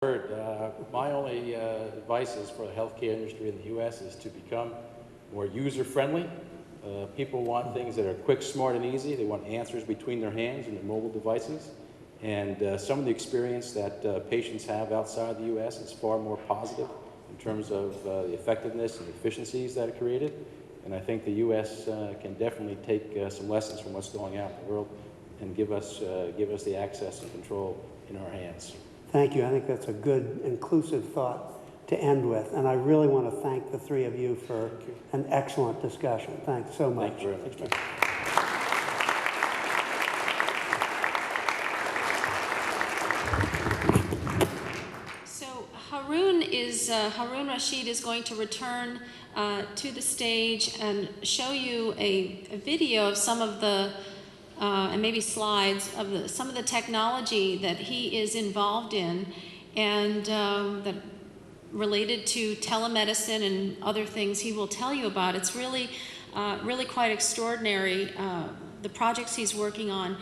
My only advice is for the healthcare industry in the U.S. is to become more user-friendly. People want things that are quick, smart, and easy. They want answers between their hands and their mobile devices. And some of the experience that patients have outside the U.S. is far more positive in terms of the effectiveness and efficiencies that are created. And I think the U.S. Can definitely take some lessons from what's going on in the world and give us the access and control in our hands. Thank you. I think that's a good, inclusive thought to end with. And I really want to thank the three of you for an excellent discussion. Thanks so much. Thank you very much. So Harun Rashid is going to return to the stage and show you a video of some of the and maybe slides of some of the technology that he is involved in, and that related to telemedicine and other things he will tell you about. It's really quite extraordinary, the projects he's working on.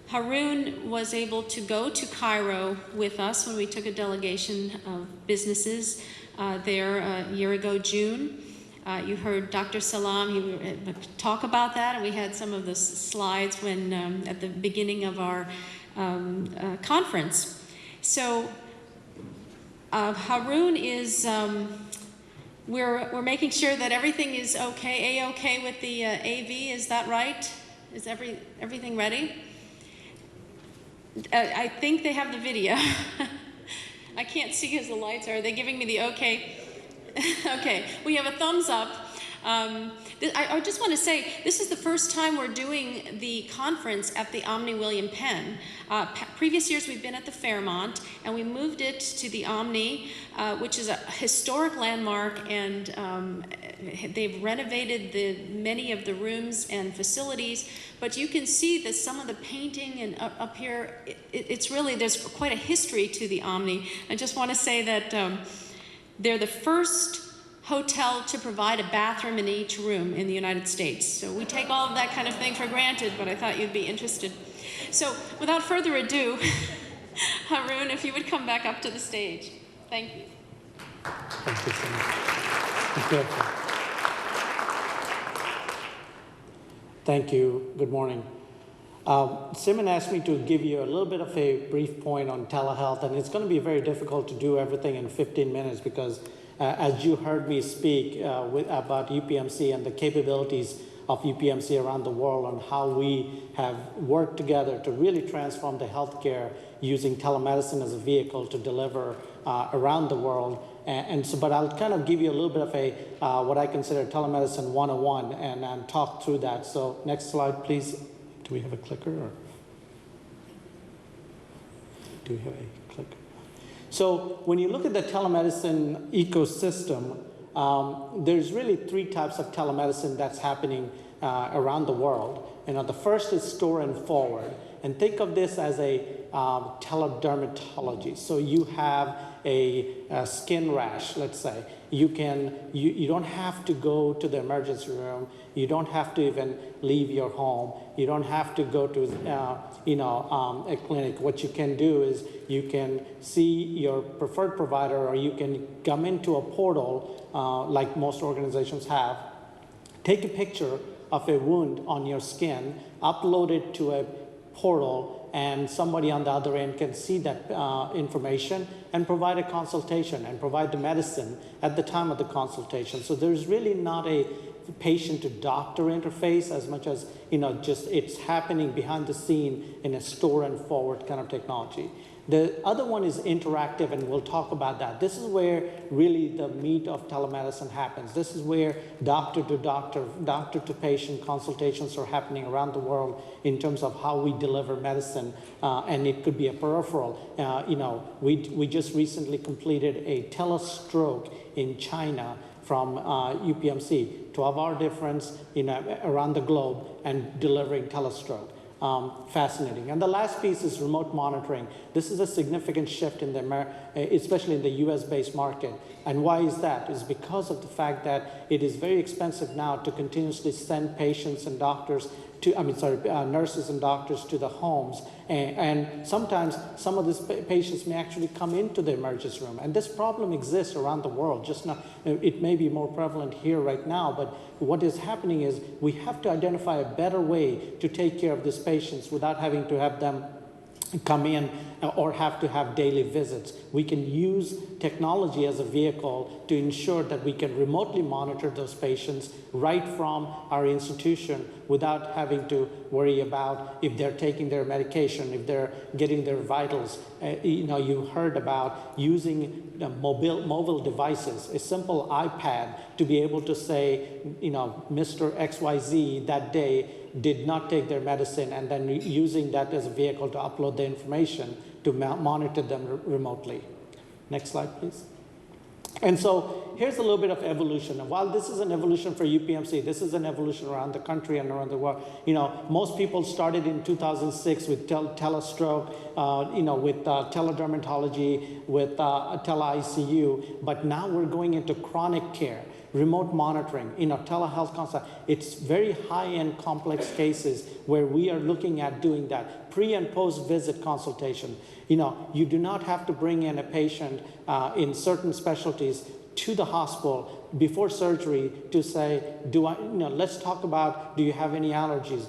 Harun was able to go to Cairo with us when we took a delegation of businesses there a year ago, June. You heard Dr. Salam talk about that, and we had some of the slides when at the beginning of our conference. So Harun is, we're making sure that everything is okay, A-okay with the AV, is that right? Is everything ready? I think they have the video. I can't see because the lights are they giving me the okay? Okay, we have a thumbs up. I just want to say, this is the first time we're doing the conference at the Omni Penn. Previous years we've been at the Fairmont, and we moved it to the Omni, which is a historic landmark, and they've renovated many of the rooms and facilities, but you can see that some of the painting and up here, it's really, there's quite a history to the Omni. I just want to say that they're the first hotel to provide a bathroom in each room in the United States. So we take all of that kind of thing for granted, but I thought you'd be interested. So without further ado, Harun, if you would come back up to the stage. Thank you. Thank you so much. Thank you. Good morning. Simon asked me to give you a little bit of a brief point on telehealth, and it's going to be very difficult to do everything in 15 minutes because as you heard me speak about UPMC and the capabilities of UPMC around the world and how we have worked together to really transform the healthcare using telemedicine as a vehicle to deliver around the world. But I'll kind of give you a little bit of a what I consider telemedicine 101 and talk through that. So next slide, please. Do we have a clicker? Or do we have a clicker? So when you look at the telemedicine ecosystem, there's really three types of telemedicine that's happening around the world. The first is store and forward. And think of this as a teledermatology. So you have a skin rash, let's say. You don't have to go to the emergency room. You don't have to even leave your home. You don't have to go to a clinic. What you can do is you can see your preferred provider, or you can come into a portal like most organizations have, take a picture of a wound on your skin, upload it to a portal, and somebody on the other end can see that information and provide a consultation and provide the medicine at the time of the consultation. So there's really not a patient to doctor interface as much as just it's happening behind the scene in a store and forward kind of technology. The other one is interactive, and we'll talk about that. This is where really the meat of telemedicine happens. This is where doctor to doctor, doctor to patient consultations are happening around the world in terms of how we deliver medicine, and it could be a peripheral. We just recently completed a telestroke in China from UPMC, 12-hour difference around the globe, and delivering telestroke. Fascinating. And the last piece is remote monitoring. This is a significant shift especially in the US-based market. And why is that? It's because of the fact that it is very expensive now to continuously send patients and doctors nurses and doctors to the homes. And sometimes some of these patients may actually come into the emergency room. And this problem exists around the world. Just not, it may be more prevalent here right now, but what is happening is we have to identify a better way to take care of these patients without having to have them come in or have to have daily visits. We can use technology as a vehicle to ensure that we can remotely monitor those patients right from our institution without having to worry about if they're taking their medication, if they're getting their vitals. You heard about using mobile devices, a simple iPad, to be able to say, Mr. XYZ that day did not take their medicine, and then using that as a vehicle to upload the information to monitor them remotely. Next slide, please. And so here's a little bit of evolution. And while this is an evolution for UPMC, this is an evolution around the country and around the world. Most people started in 2006 with telestroke, with teledermatology, with tele-ICU, but now we're going into chronic care, remote monitoring, telehealth consult. It's very high-end complex cases where we are looking at doing that. Pre and post visit consultation. You do not have to bring in a patient in certain specialties to the hospital before surgery to say, let's talk about, do you have any allergies?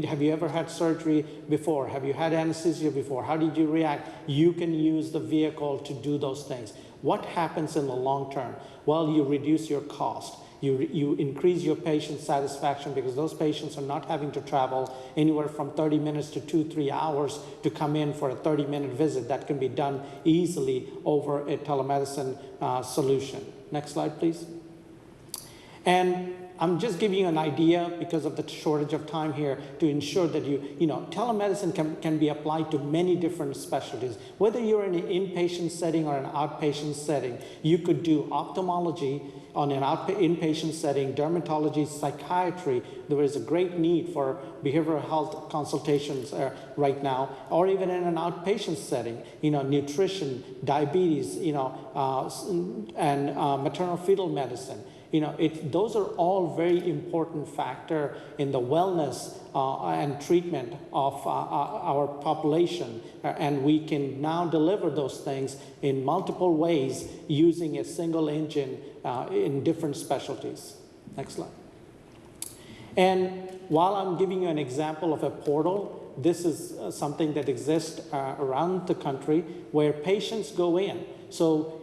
Have you ever had surgery before? Have you had anesthesia before? How did you react? You can use the vehicle to do those things. What happens in the long term? Well, you reduce your cost. You increase your patient satisfaction because those patients are not having to travel anywhere from 30 minutes to 2-3 hours to come in for a 30-minute visit. That can be done easily over a telemedicine solution. Next slide, please. And I'm just giving you an idea because of the shortage of time here to ensure that telemedicine can be applied to many different specialties. Whether you're in an inpatient setting or an outpatient setting, you could do ophthalmology on an inpatient setting, dermatology, psychiatry. There is a great need for behavioral health consultations right now, or even in an outpatient setting, nutrition, diabetes, and maternal fetal medicine. Those are all very important factors in the wellness and treatment of our population. And we can now deliver those things in multiple ways using a single engine in different specialties. Next slide. And while I'm giving you an example of a portal, this is something that exists around the country where patients go in. So,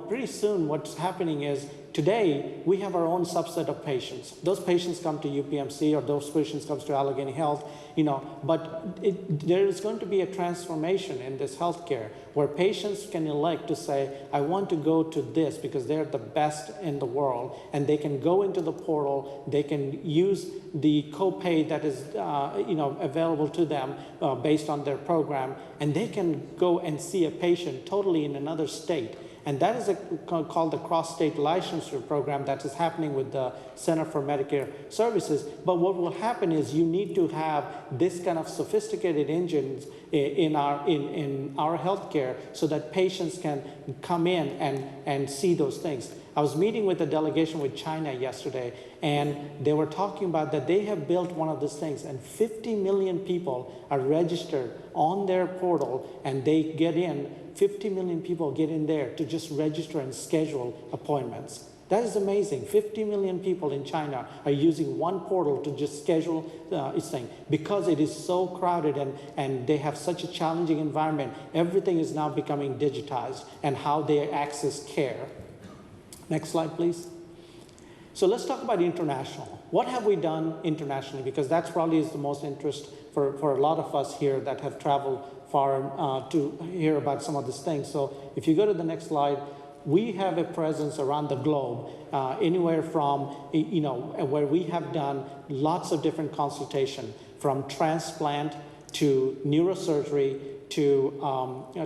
pretty soon what's happening is today we have our own subset of patients. Those patients come to UPMC or those patients come to Allegheny Health, but there is going to be a transformation in this healthcare where patients can elect to say, I want to go to this because they're the best in the world, and they can go into the portal, they can use the copay that is available to them based on their program, and they can go and see a patient totally in another state. And that is called the cross-state licensure program that is happening with the Center for Medicare Services. But what will happen is you need to have this kind of sophisticated engines in our healthcare so that patients can come in and see those things. I was meeting with a delegation with China yesterday, and they were talking about that they have built one of these things, and 50 million people are registered on their portal, and they get in. 50 million people get in there to just register and schedule appointments. That is amazing. 50 million people in China are using one portal to just schedule this thing because it is so crowded and they have such a challenging environment. Everything is now becoming digitized and how they access care. Next slide, please. So let's talk about international. What have we done internationally? Because that's probably is the most interest for a lot of us here that have traveled far to hear about some of these things. So if you go to the next slide, we have a presence around the globe, anywhere from, where we have done lots of different consultation, from transplant to neurosurgery to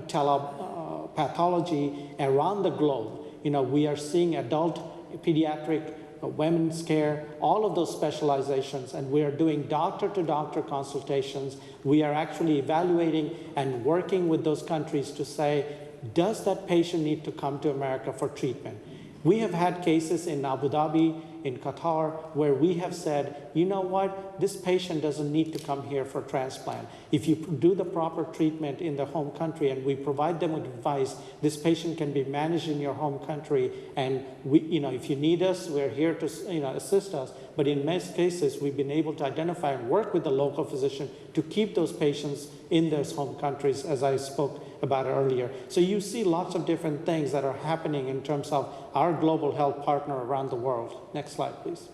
telepathology around the globe. We are seeing adult, pediatric, women's care, all of those specializations, and we are doing doctor-to-doctor consultations. We are actually evaluating and working with those countries to say, does that patient need to come to America for treatment? We have had cases in Abu Dhabi, in Qatar, where we have said, you know what, this patient doesn't need to come here for transplant. If you do the proper treatment in the home country and we provide them with advice, this patient can be managed in your home country, and we, if you need us, we're here to assist us. But in most cases, we've been able to identify and work with the local physician to keep those patients in those home countries, as I spoke about earlier. So you see lots of different things that are happening in terms of our global health partner around the world. Next slide, please.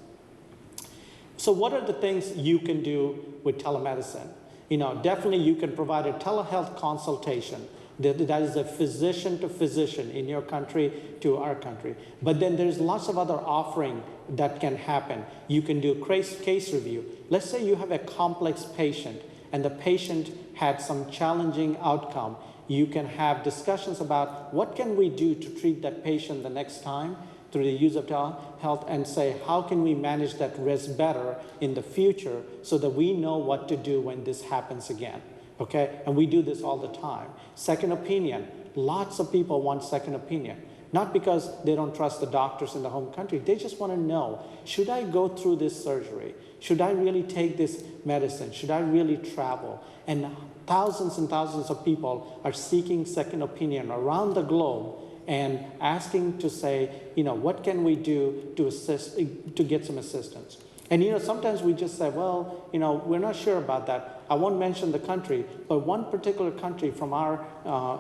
So what are the things you can do with telemedicine? Definitely you can provide a telehealth consultation. That is a physician to physician in your country to our country. But then there's lots of other offering that can happen. You can do case review. Let's say you have a complex patient and the patient had some challenging outcome. You can have discussions about what can we do to treat that patient the next time through the use of telehealth, and say, how can we manage that risk better in the future so that we know what to do when this happens again, okay? And we do this all the time. Second opinion, lots of people want second opinion. Not because they don't trust the doctors in the home country, they just want to know, should I go through this surgery? Should I really take this medicine? Should I really travel? And thousands of people are seeking second opinion around the globe and asking to say, what can we do to assist, to get some assistance? And sometimes we just say, well, we're not sure about that. I won't mention the country, but one particular country from our,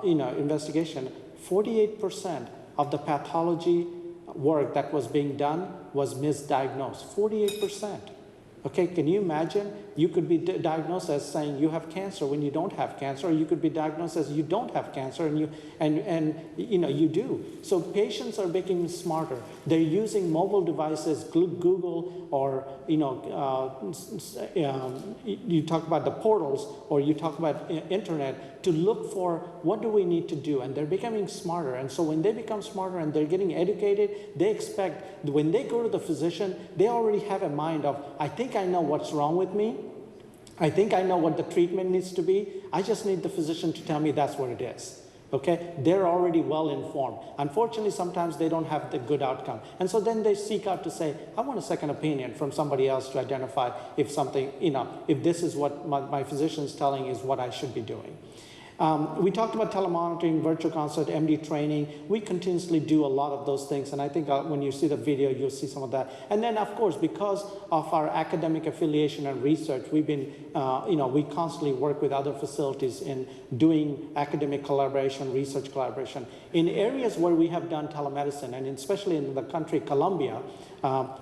investigation, 48% of the pathology work that was being done was misdiagnosed. 48%. Okay, can you imagine? You could be diagnosed as saying you have cancer when you don't have cancer, or you could be diagnosed as you don't have cancer and you do. So patients are becoming smarter. They're using mobile devices, Google, or you talk about the portals, or you talk about internet, to look for what do we need to do, and they're becoming smarter. And so when they become smarter and they're getting educated, they expect when they go to the physician, they already have a mind of, I think I know what's wrong with me. I think I know what the treatment needs to be. I just need the physician to tell me that's what it is. Okay? They're already well informed. Unfortunately, sometimes they don't have the good outcome. And so then they seek out to say, I want a second opinion from somebody else to identify if something, if this is what my physician is telling is what I should be doing. We talked about telemonitoring, virtual consult, MD training. We continuously do a lot of those things, and I think when you see the video, you'll see some of that. And then, of course, because of our academic affiliation and research, we've been, we constantly work with other facilities in doing academic collaboration, research collaboration. In areas where we have done telemedicine, and especially in the country, Colombia,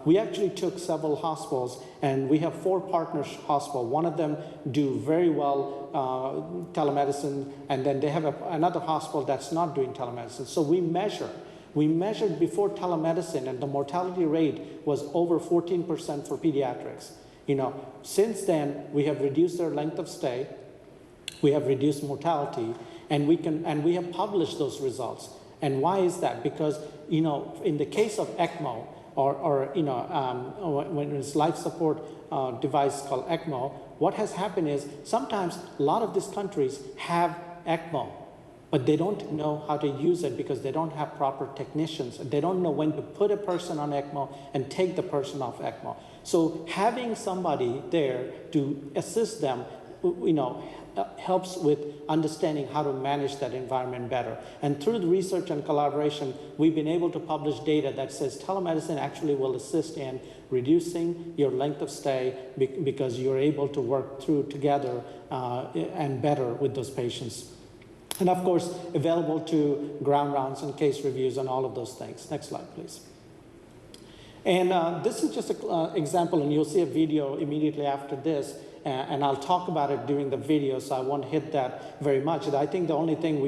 we actually took several hospitals, and we have 4 partner hospitals. One of them do very well telemedicine, and then they have another hospital that's not doing telemedicine. So we measured before telemedicine, and the mortality rate was over 14% for pediatrics. Since then, we have reduced their length of stay, we have reduced mortality, and we have published those results. And why is that? Because, in the case of ECMO, when it's life support device called ECMO, what has happened is sometimes a lot of these countries have ECMO, but they don't know how to use it because they don't have proper technicians. They don't know when to put a person on ECMO and take the person off ECMO. So having somebody there to assist them, helps with understanding how to manage that environment better. And through the research and collaboration, we've been able to publish data that says telemedicine actually will assist in reducing your length of stay because you're able to work through together and better with those patients. And of course, available to ground rounds and case reviews and all of those things. Next slide, please. And this is just an example, and you'll see a video immediately after this. And I'll talk about it during the video, so I won't hit that very much. I think the only thing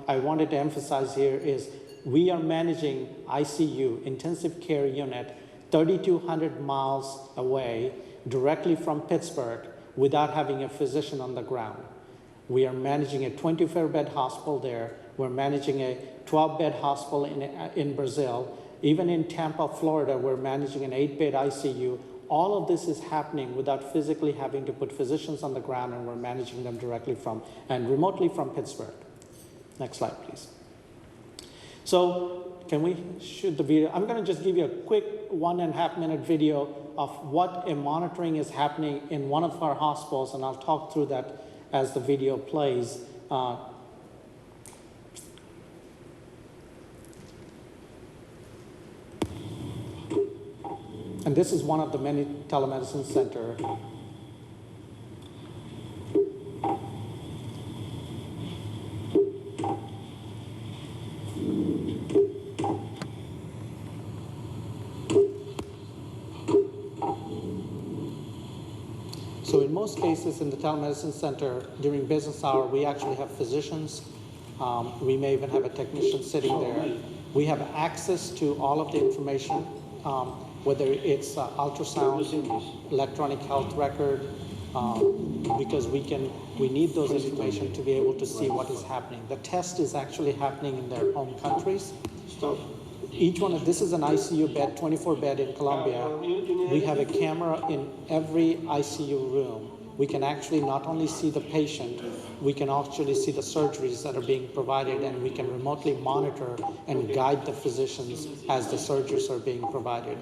I wanted to emphasize here is we are managing ICU, intensive care unit, 3,200 miles away, directly from Pittsburgh, without having a physician on the ground. We are managing a 24-bed hospital there. We're managing a 12-bed hospital in Brazil. Even in Tampa, Florida, we're managing an 8-bed ICU. All of this is happening without physically having to put physicians on the ground, and we're managing them directly and remotely from Pittsburgh. Next slide, please. So can we shoot the video? I'm going to just give you a quick 1.5 minute video of what a monitoring is happening in one of our hospitals, and I'll talk through that as the video plays. And this is one of the many telemedicine centers. So in most cases in the telemedicine center, during business hour, we actually have physicians. We may even have a technician sitting there. We have access to all of the information, whether it's ultrasound, electronic health record, because we need those information to be able to see what is happening. The test is actually happening in their home countries. Each one of this is an ICU bed, 24 bed in Colombia. We have a camera in every ICU room. We can actually not only see the patient, we can actually see the surgeries that are being provided, and we can remotely monitor and guide the physicians as the surgeries are being provided.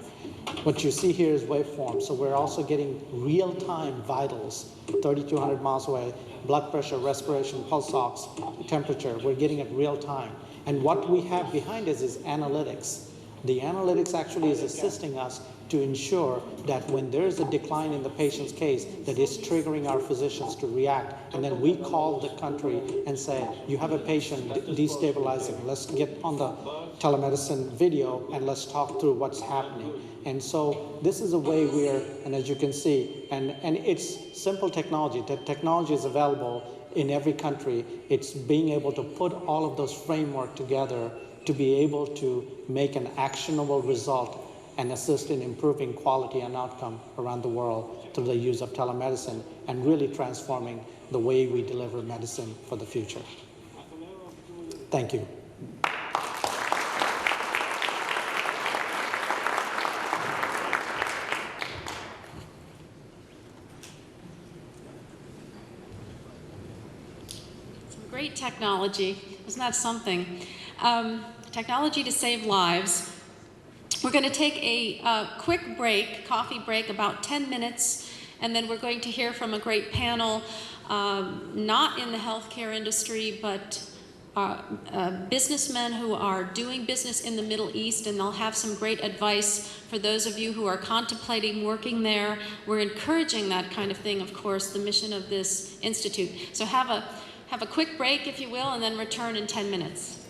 What you see here is waveform, so we're also getting real-time vitals, 3,200 miles away, blood pressure, respiration, pulse ox, temperature. We're getting it real time. And what we have behind us is analytics. The analytics actually is assisting us to ensure that when there is a decline in the patient's case, that is triggering our physicians to react. And then we call the country and say, you have a patient destabilizing. Let's get on the telemedicine video and let's talk through what's happening. And so this is a way we're, and as you can see, and it's simple technology. The technology is available in every country. It's being able to put all of those framework together to be able to make an actionable result and assist in improving quality and outcome around the world through the use of telemedicine and really transforming the way we deliver medicine for the future. Thank you. Great technology. Isn't that something? Technology to save lives. We're going to take a quick break, coffee break, about 10 minutes, and then we're going to hear from a great panel, not in the healthcare industry, but businessmen who are doing business in the Middle East, and they'll have some great advice for those of you who are contemplating working there. We're encouraging that kind of thing, of course, the mission of this institute. So have a quick break, if you will, and then return in 10 minutes.